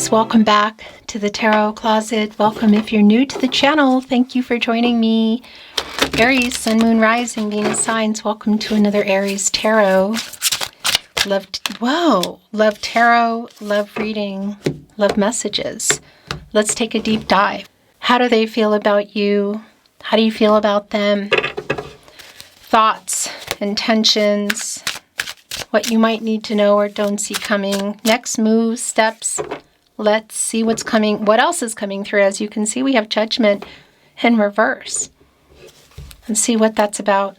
Aries, welcome back to the Tarot Closet. Welcome if you're new to the channel. Thank you for joining me. Aries, Sun, Moon, Rising, Venus signs. Welcome to another Aries Tarot. Love Tarot, love reading, love messages. Let's take a deep dive. How do they feel about you? How do you feel about them? Thoughts, intentions, what you might need to know or don't see coming. Next moves, steps. Let's see what's coming. What else is coming through? As you can see, we have Judgment in reverse. Let's see what that's about.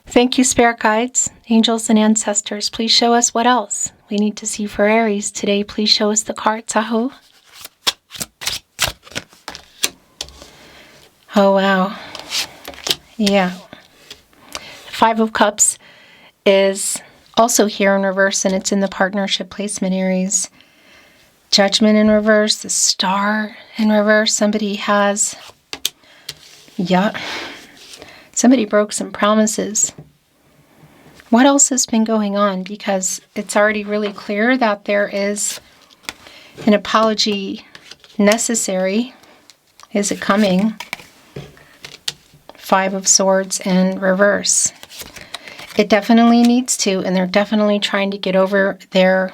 Thank you, spirit guides, angels, and ancestors. Please show us what else we need to see for Aries today. Please show us the cards. Aho. Oh, wow. Yeah. Five of Cups is also here in reverse, and it's in the partnership placement, Aries. Judgment in reverse, the Star in reverse. Somebody has, somebody broke some promises. What else has been going on? Because it's already really clear that there is an apology necessary. Is it coming? Five of Swords in reverse. It definitely needs to, and they're definitely trying to get over their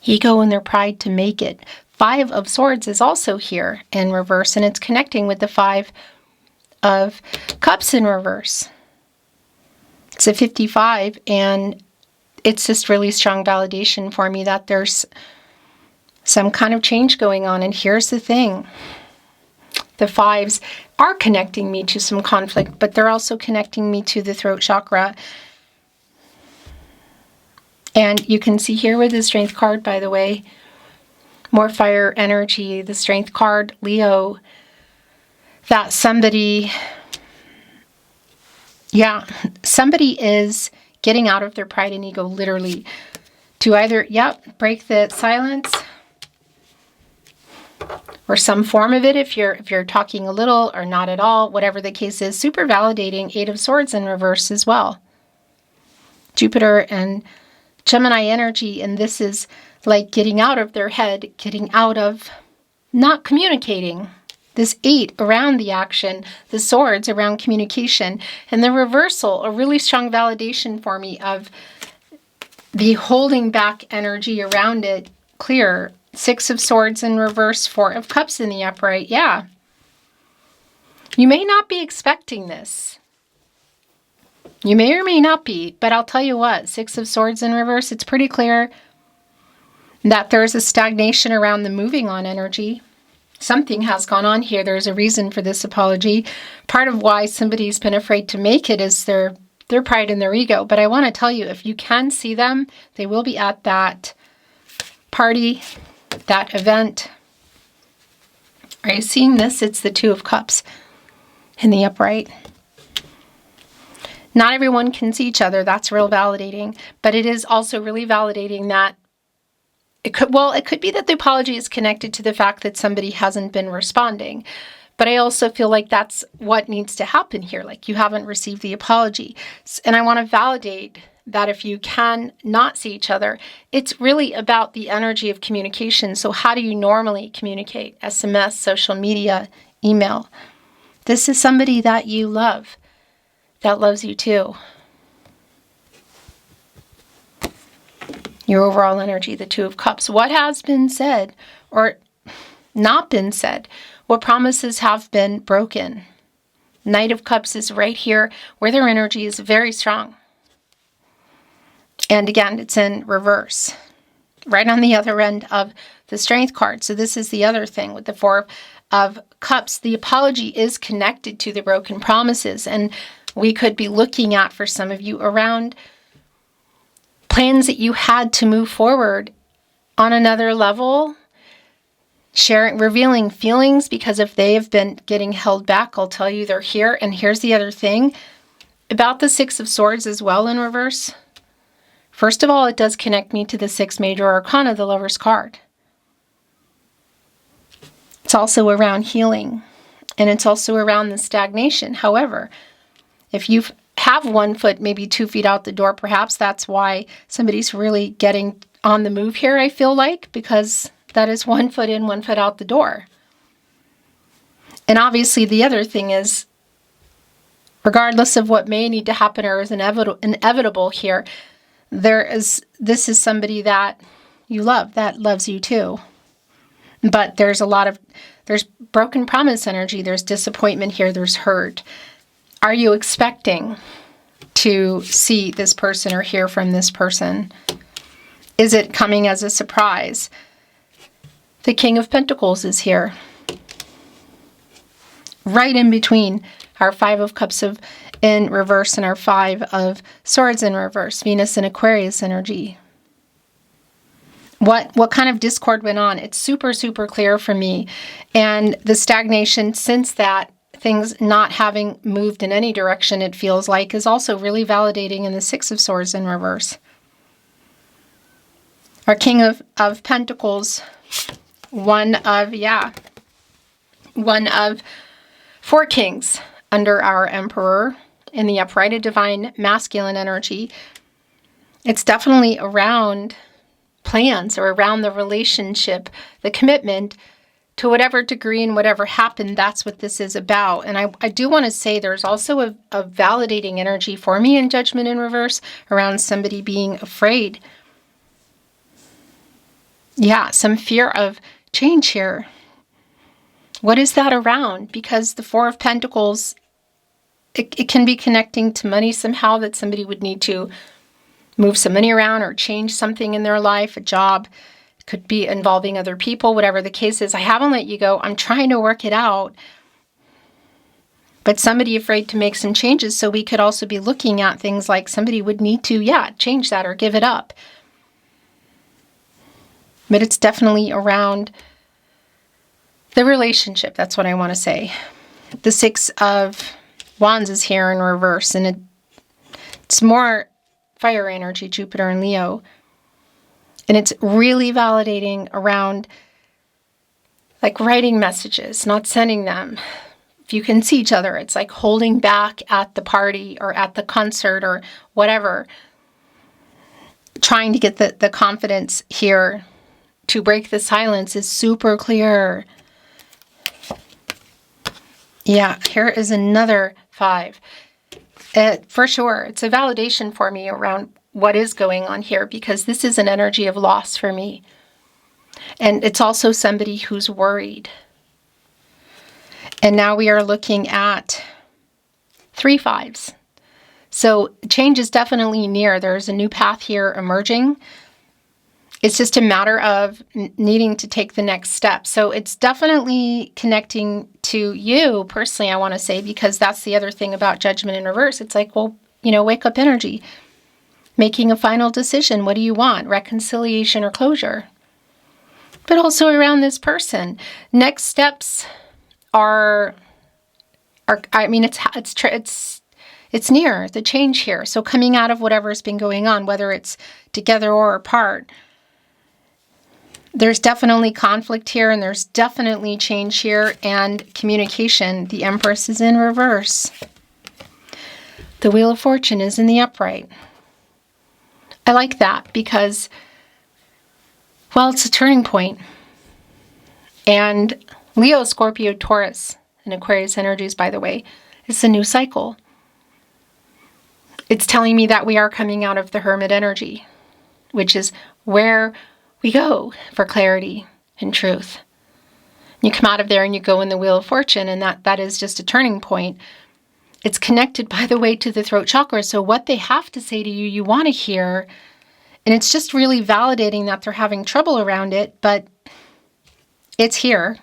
ego and their pride to make it. Five of Swords is also here in reverse, and it's connecting with the Five of Cups in reverse. It's a 55, and it's just really strong validation for me that there's some kind of change going on. And here's the thing. The fives are connecting me to some conflict, but they're also connecting me to the throat chakra. And you can see here with the Strength card, by the way, more fire energy, the Strength card, Leo, that somebody is getting out of their pride and ego, literally, to either, break the silence, or some form of it if you're talking a little or not at all, whatever the case is. Super validating. Eight of Swords in reverse as well. Jupiter and Gemini energy, and this is like getting out of their head, getting out of not communicating. This 8 around the action, the Swords around communication, and the reversal, a really strong validation for me of the holding back energy around it, clear. Six of Swords in reverse, Four of Cups in the upright. Yeah. You may not be expecting this. You may or may not be, but I'll tell you what, Six of Swords in reverse, it's pretty clear that there's a stagnation around the moving on energy. Something has gone on here. There's a reason for this apology. Part of why somebody's been afraid to make it is their pride and their ego. But I want to tell you, if you can see them, they will be at that party, that event. Are you seeing this? It's the Two of Cups in the upright. Not everyone can see each other. That's real validating. But it is also really validating that it could be that the apology is connected to the fact that somebody hasn't been responding. But I also feel like that's what needs to happen here. Like, you haven't received the apology. And I want to validate that if you can not see each other, it's really about the energy of communication. So how do you normally communicate? SMS, social media, email. This is somebody that you love, that loves you too. Your overall energy, the Two of Cups. What has been said or not been said? What promises have been broken? Knight of Cups is right here where their energy is very strong. And again, it's in reverse, right on the other end of the Strength card. So this is the other thing with the Four of Cups. The apology is connected to the broken promises. And we could be looking at, for some of you, around plans that you had to move forward on another level, revealing feelings, because if they have been getting held back, I'll tell you they're here. And here's the other thing about the Six of Swords as well in reverse. First of all, it does connect me to the Six Major Arcana, the Lover's card. It's also around healing, and it's also around the stagnation. However, if you have 1 foot, maybe 2 feet out the door, perhaps that's why somebody's really getting on the move here, I feel like, because that is 1 foot in, 1 foot out the door. And obviously the other thing is, regardless of what may need to happen or is inevitable here, this is somebody that you love, that loves you too. But there's broken promise energy, there's disappointment here, there's hurt. Are you expecting to see this person or hear from this person? Is it coming as a surprise? The King of Pentacles is here. Right in between our 5 of Cups in reverse and our 5 of Swords in reverse. Venus and Aquarius energy. What kind of discord went on? It's super, super clear for me. And the stagnation since that, things not having moved in any direction, it feels like, is also really validating in the 6 of Swords in reverse. Our King of Pentacles, one of 4 kings under our Emperor in the upright, a divine masculine energy. It's definitely around plans or around the relationship, the commitment to whatever degree and whatever happened. That's what this is about. And I do want to say there's also a validating energy for me in Judgment in reverse around somebody being afraid. Yeah, some fear of change here. What is that around? Because the 4 of Pentacles, it can be connecting to money somehow, that somebody would need to move some money around or change something in their life, a job. It could be involving other people, whatever the case is. I haven't let you go. I'm trying to work it out. But somebody afraid to make some changes. So we could also be looking at things like somebody would need to, change that or give it up. But it's definitely around the relationship. That's what I want to say. The 6 of Wands is here in reverse, and it's more fire energy, Jupiter and Leo. And it's really validating around like writing messages, not sending them. If you can see each other, it's like holding back at the party or at the concert or whatever. Trying to get the confidence here to break the silence is super clear. Yeah, here is another 5. For sure, it's a validation for me around what is going on here, because this is an energy of loss for me. And it's also somebody who's worried. And now we are looking at 3 5s. So change is definitely near. There's a new path here emerging. It's just a matter of needing to take the next step. So it's definitely connecting to you personally, I want to say, because that's the other thing about Judgment in reverse. It's like, well, wake up energy. Making a final decision. What do you want? Reconciliation or closure? But also around this person. Next steps are it's near the change here. So coming out of whatever's been going on, whether it's together or apart, there's definitely conflict here, and there's definitely change here and communication. The Empress is in reverse. The Wheel of Fortune is in the upright. I like that because, well, it's a turning point. And Leo, Scorpio, Taurus, and Aquarius energies, by the way, it's a new cycle. It's telling me that we are coming out of the Hermit energy, which is where we go for clarity and truth. You come out of there and you go in the Wheel of Fortune, and that is just a turning point. It's connected, by the way, to the throat chakra. So what they have to say to you, you want to hear. And it's just really validating that they're having trouble around it, but it's here.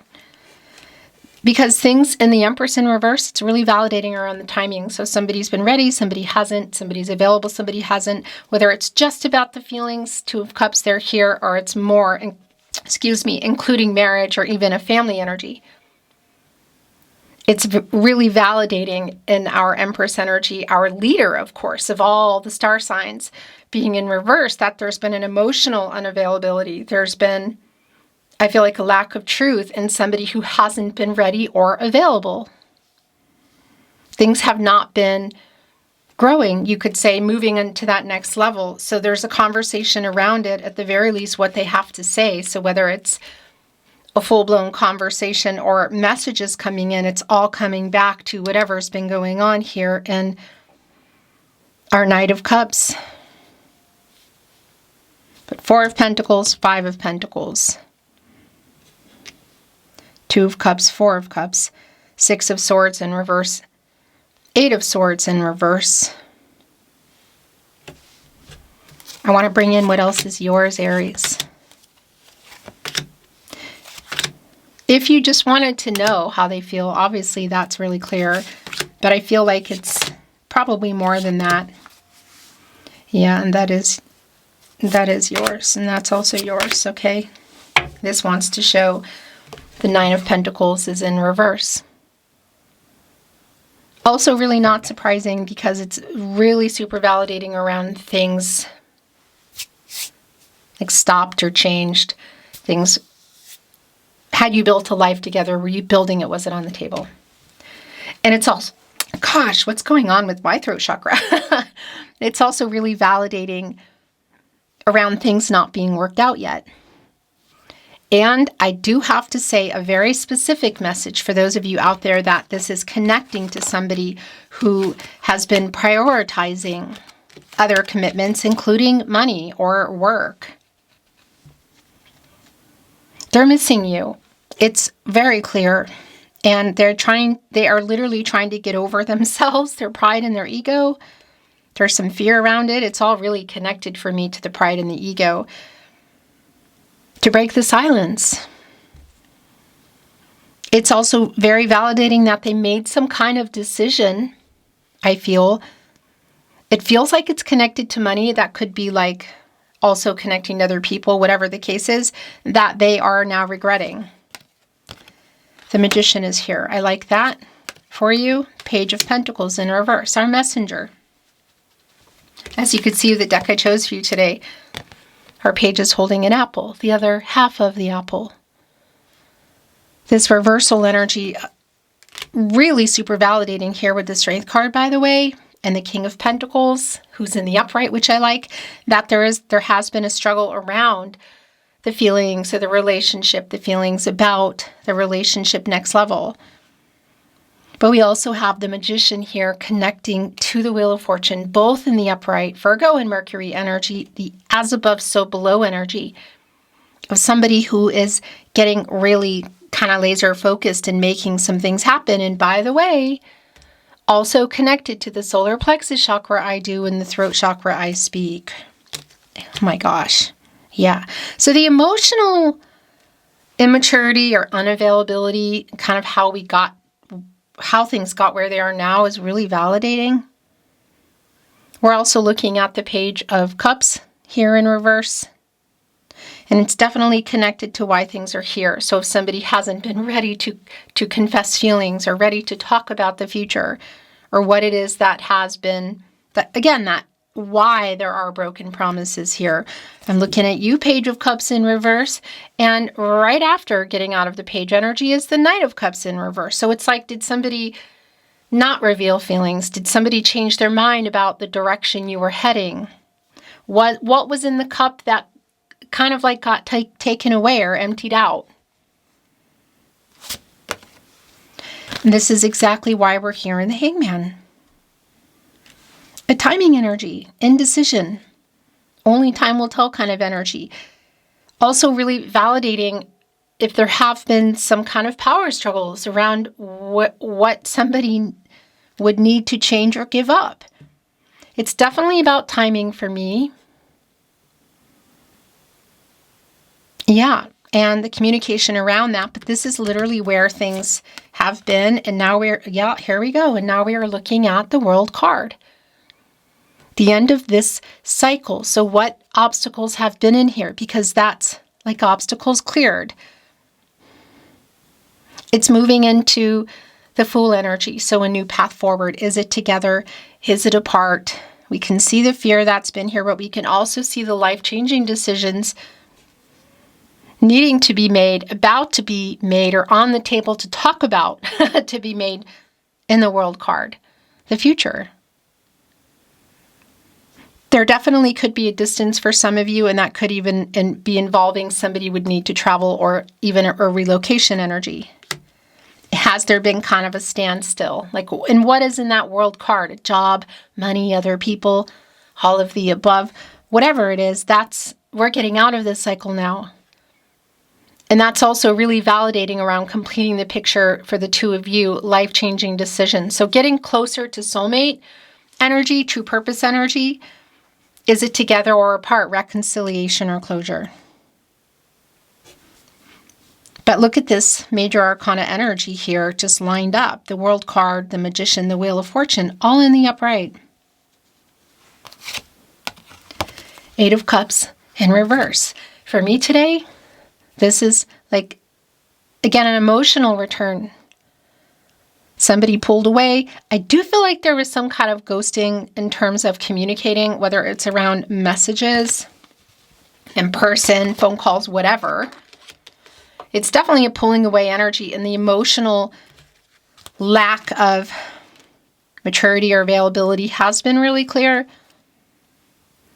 Because things in the Empress in reverse, it's really validating around the timing. So somebody's been ready, somebody hasn't, somebody's available, somebody hasn't. Whether it's just about the feelings, 2 of Cups, they're here, or it's more, including marriage or even a family energy. It's really validating in our Empress energy, our leader, of course, of all the star signs being in reverse, that there's been an emotional unavailability. There's been, I feel like, a lack of truth in somebody who hasn't been ready or available. Things have not been growing, you could say, moving into that next level. So there's a conversation around it, at the very least, what they have to say. So whether it's a full-blown conversation or messages coming in, it's all coming back to whatever's been going on here in our Knight of Cups. But 4 of Pentacles, 5 of Pentacles, 2 of Cups, 4 of Cups, 6 of Swords in reverse, 8 of Swords in reverse. I want to bring in what else is yours, Aries. If you just wanted to know how they feel, obviously that's really clear. But I feel like it's probably more than that. Yeah, and that is yours. And that's also yours, okay? This wants to show the 9 of Pentacles is in reverse. Also really not surprising because it's really super validating around things like stopped or changed. Things, had you built a life together? Were you building it? Was it on the table? And it's also, gosh, what's going on with my throat chakra? It's also really validating around things not being worked out yet. And I do have to say a very specific message for those of you out there that this is connecting to somebody who has been prioritizing other commitments, including money or work. They're missing you. It's very clear. And they are literally trying to get over themselves, their pride and their ego. There's some fear around it. It's all really connected for me to the pride and the ego. To break the silence. It's also very validating that they made some kind of decision, I feel. It feels like it's connected to money. That could be like also connecting to other people, whatever the case is, that they are now regretting. The Magician is here. I like that for you. Page of Pentacles in reverse, our messenger. As you can see, the deck I chose for you today, our page is holding an apple, the other half of the apple. This reversal energy, really super validating here with the Strength card, by the way, and the King of Pentacles, who's in the upright, which I like, that there has been a struggle around the feelings of the relationship, the feelings about the relationship next level. But we also have the Magician here connecting to the Wheel of Fortune, both in the upright, Virgo and Mercury energy, the as above, so below energy of somebody who is getting really kind of laser focused and making some things happen. And by the way, also connected to the solar plexus chakra I do and the throat chakra I speak. Oh my gosh. Yeah. So the emotional immaturity or unavailability, kind of how things got where they are now, is really validating. We're also looking at the Page of Cups here in reverse. And it's definitely connected to why things are here. So if somebody hasn't been ready to confess feelings or ready to talk about the future or what it is that has been, that why there are broken promises here. I'm looking at you, Page of Cups in reverse. And right after getting out of the page energy is the Knight of Cups in reverse. So it's like, did somebody not reveal feelings? Did somebody change their mind about the direction you were heading? What was in the cup that kind of like got taken away or emptied out? And this is exactly why we're here in the Hangman. A timing energy, indecision, only time will tell kind of energy. Also really validating if there have been some kind of power struggles around what somebody would need to change or give up. It's definitely about timing for me. Yeah, and the communication around that, but this is literally where things have been, and now here we go, and now we are looking at the World card. The end of this cycle. So what obstacles have been in here? Because that's like obstacles cleared. It's moving into the Fool energy. So a new path forward. Is it together? Is it apart? We can see the fear that's been here, but we can also see the life-changing decisions needing to be made, about to be made, or on the table to talk about to be made in the World card. The future. There definitely could be a distance for some of you, and that could even be involving somebody would need to travel or even a relocation energy. Has there been kind of a standstill? Like, and what is in that world card? A job, money, other people, all of the above, whatever it is, we're getting out of this cycle now. And that's also really validating around completing the picture for the two of you, life-changing decisions. So getting closer to soulmate energy, true purpose energy. Is it together or apart? Reconciliation or closure? But look at this major arcana energy here just lined up. The World card, the Magician, the Wheel of Fortune, all in the upright. Eight of Cups in reverse. For me today, this is like, again, an emotional return. Somebody pulled away. I do feel like there was some kind of ghosting in terms of communicating, whether it's around messages, in person, phone calls, whatever. It's definitely a pulling away energy, and the emotional lack of maturity or availability has been really clear.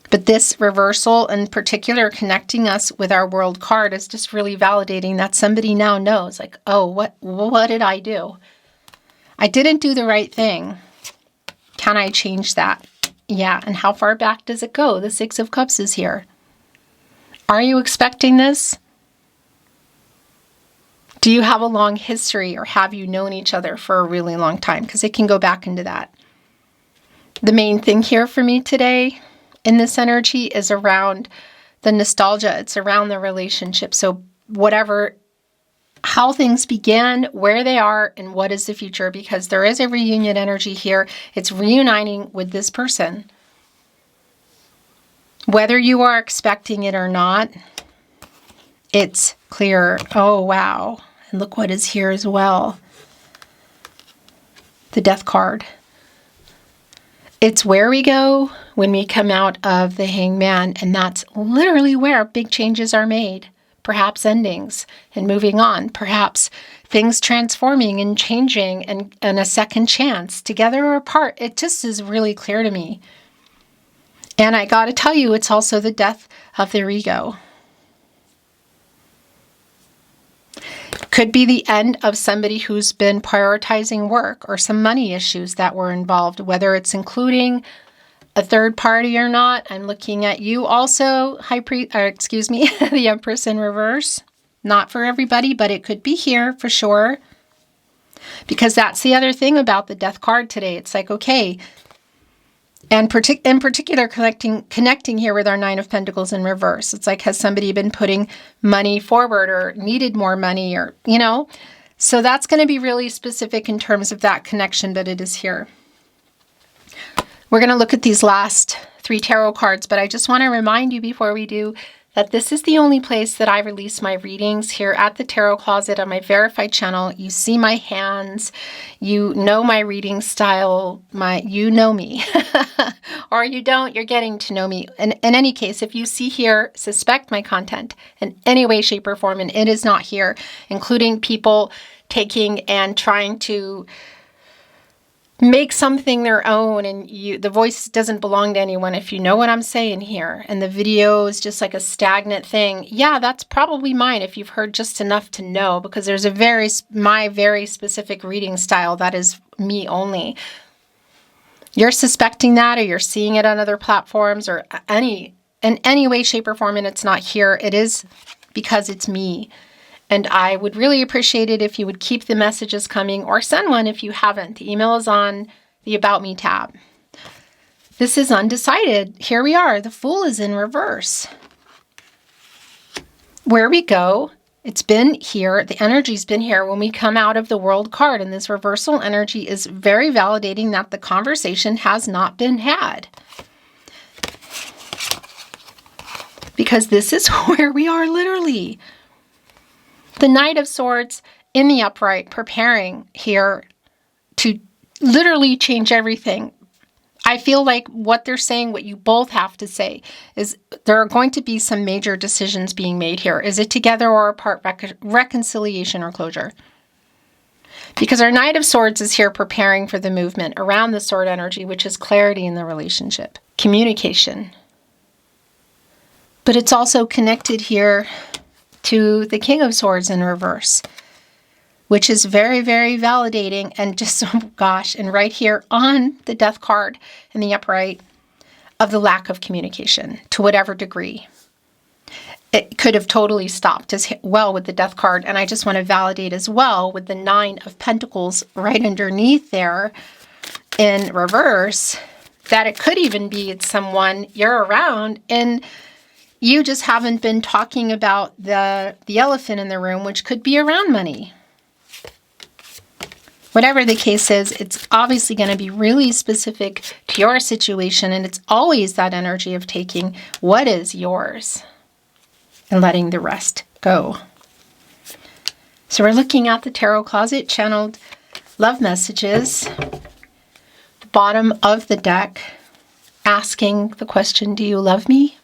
But this reversal, in particular, connecting us with our World card, is just really validating that somebody now knows, like, oh, what did I do? I didn't do the right thing. Can I change that? Yeah, and how far back does it go? The Six of Cups is here. Are you expecting this? Do you have a long history, or have you known each other for a really long time? Because it can go back into that. The main thing here for me today in this energy is around the nostalgia. It's around the relationship. So whatever, how things began, where they are, and what is the future, because there is a reunion energy here. It's reuniting with this person. Whether you are expecting it or not, it's clear. Oh, wow. And look what is here as well. The Death card. It's where we go when we come out of the Hangman, and that's literally where big changes are made. Perhaps endings and moving on. Perhaps things transforming and changing and a second chance, together or apart. It just is really clear to me. And I got to tell you, it's also the death of their ego. Could be the end of somebody who's been prioritizing work, or some money issues that were involved, whether it's including a third party or not. I'm looking at you also, the Empress in reverse. Not for everybody, but it could be here for sure. Because that's the other thing about the Death card today. It's like, okay, and in particular, connecting here with our Nine of Pentacles in reverse. It's like, has somebody been putting money forward or needed more money, or, So that's going to be really specific in terms of that connection, but it is here. We're going to look at these last three tarot cards, but I just want to remind you before we do that this is the only place that I release my readings, here at the Tarot Closet on my verified channel. You see my hands, you know my reading style, you know me. Or you don't, you're getting to know me. In any case, if you see here, suspect my content in any way, shape, or form, and it is not here, including people taking and trying to make something their own, and the voice doesn't belong to anyone, if you know what I'm saying here. And the video is just like a stagnant thing. Yeah, that's probably mine if you've heard just enough to know, because there's my very specific reading style that is me only. You're suspecting that, or you're seeing it on other platforms, or in any way, shape, or form, and it's not here. It is because it's me. And I would really appreciate it if you would keep the messages coming, or send one if you haven't. The email is on the About Me tab. This is undecided. Here we are. The Fool is in reverse. Where we go, it's been here. The energy's been here when we come out of the World card. And this reversal energy is very validating that the conversation has not been had. Because this is where we are literally. The Knight of Swords in the upright, preparing here to literally change everything. I feel like what they're saying, what you both have to say, is there are going to be some major decisions being made here. Is it together or apart? Reconciliation or closure? Because our Knight of Swords is here preparing for the movement around the sword energy, which is clarity in the relationship. communication. But it's also connected here to the King of Swords in reverse, which is very, very validating. And just, oh gosh, and right here on the Death card in the upright, of the lack of communication to whatever degree. It could have totally stopped as well with the Death card. And I just want to validate as well with the 9 of Pentacles right underneath there in reverse, that it could even be it's someone you're around and you just haven't been talking about the elephant in the room, which could be around money. Whatever the case is, it's obviously going to be really specific to your situation, and it's always that energy of taking what is yours and letting the rest go. So we're looking at the tarot closet, channeled love messages, the bottom of the deck, asking the question, do you love me?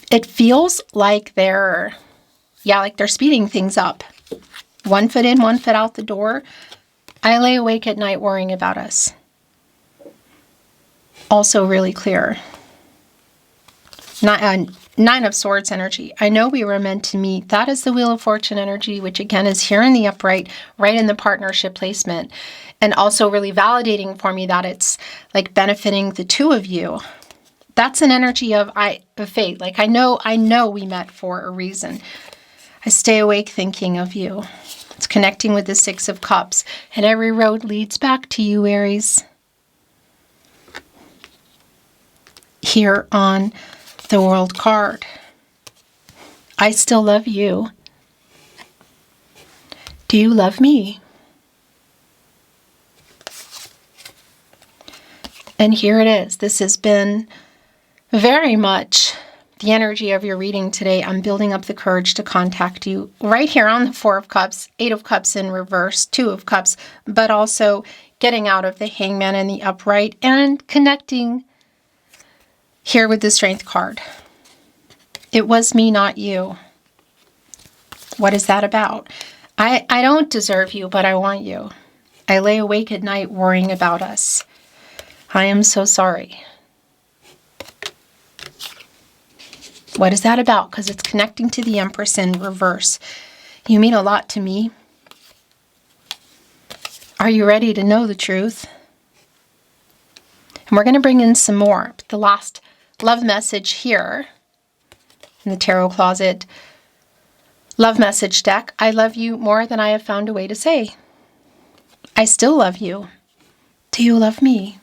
It feels like they're speeding things up. 1 foot in, 1 foot out the door. I lay awake at night worrying about us. Also really clear. 9 of Swords energy. I know we were meant to meet. That is the Wheel of Fortune energy, which again is here in the upright, right in the partnership placement. And also really validating for me that it's like benefiting the two of you. That's an energy of fate. Like I know we met for a reason. I stay awake thinking of you. It's connecting with the 6 of Cups. And every road leads back to you, Aries. Here on the World card. I still love you. Do you love me? And here it is. This has been very much the energy of your reading today. I'm building up the courage to contact you right here on the 4 of Cups, 8 of Cups in reverse, 2 of Cups, but also getting out of the Hangman in the upright and connecting here with the Strength card. It was me, not you. What is that about? I don't deserve you, but I want you. I lay awake at night worrying about us. I am so sorry. What is that about? Because it's connecting to the Empress in reverse. You mean a lot to me. Are you ready to know the truth? And we're going to bring in some more. The last love message here in the tarot closet. Love message deck. I love you more than I have found a way to say. I still love you. Do you love me?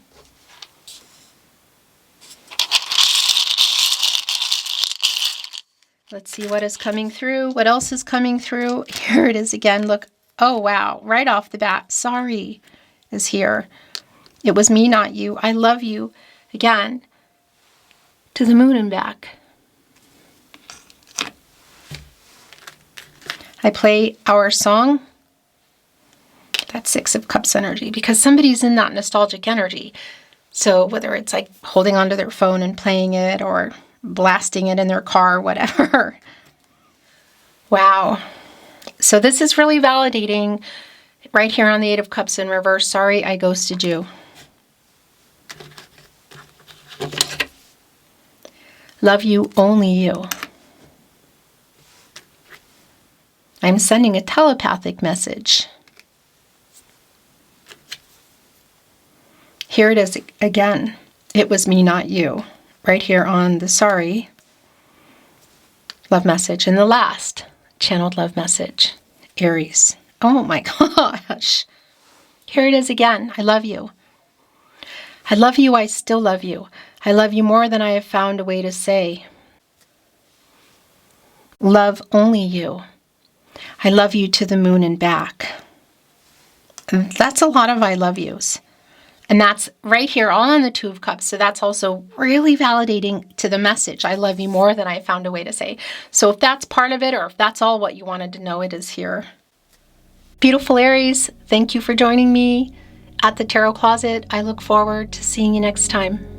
Let's see what is coming through. What else is coming through? Here it is again. Look. Oh, wow. Right off the bat. Sorry is here. It was me, not you. I love you. Again. To the moon and back. I play our song. That's 6 of Cups energy. Because somebody's in that nostalgic energy. So whether it's like holding onto their phone and playing it or blasting it in their car, whatever. Wow. So this is really validating right here on the 8 of Cups in reverse. Sorry, I ghosted you. Love you, only you. I'm sending a telepathic message. Here it is again. It was me, not you. Right here on the sorry love message. And the last channeled love message, Aries. Oh my gosh. Here it is again. I love you. I love you. I still love you. I love you more than I have found a way to say. Love only you. I love you to the moon and back. And that's a lot of I love yous. And that's right here all on the 2 of Cups. So that's also really validating to the message. I love you more than I found a way to say. So if that's part of it or if that's all what you wanted to know, it is here. Beautiful Aries, thank you for joining me at the Tarot Closet. I look forward to seeing you next time.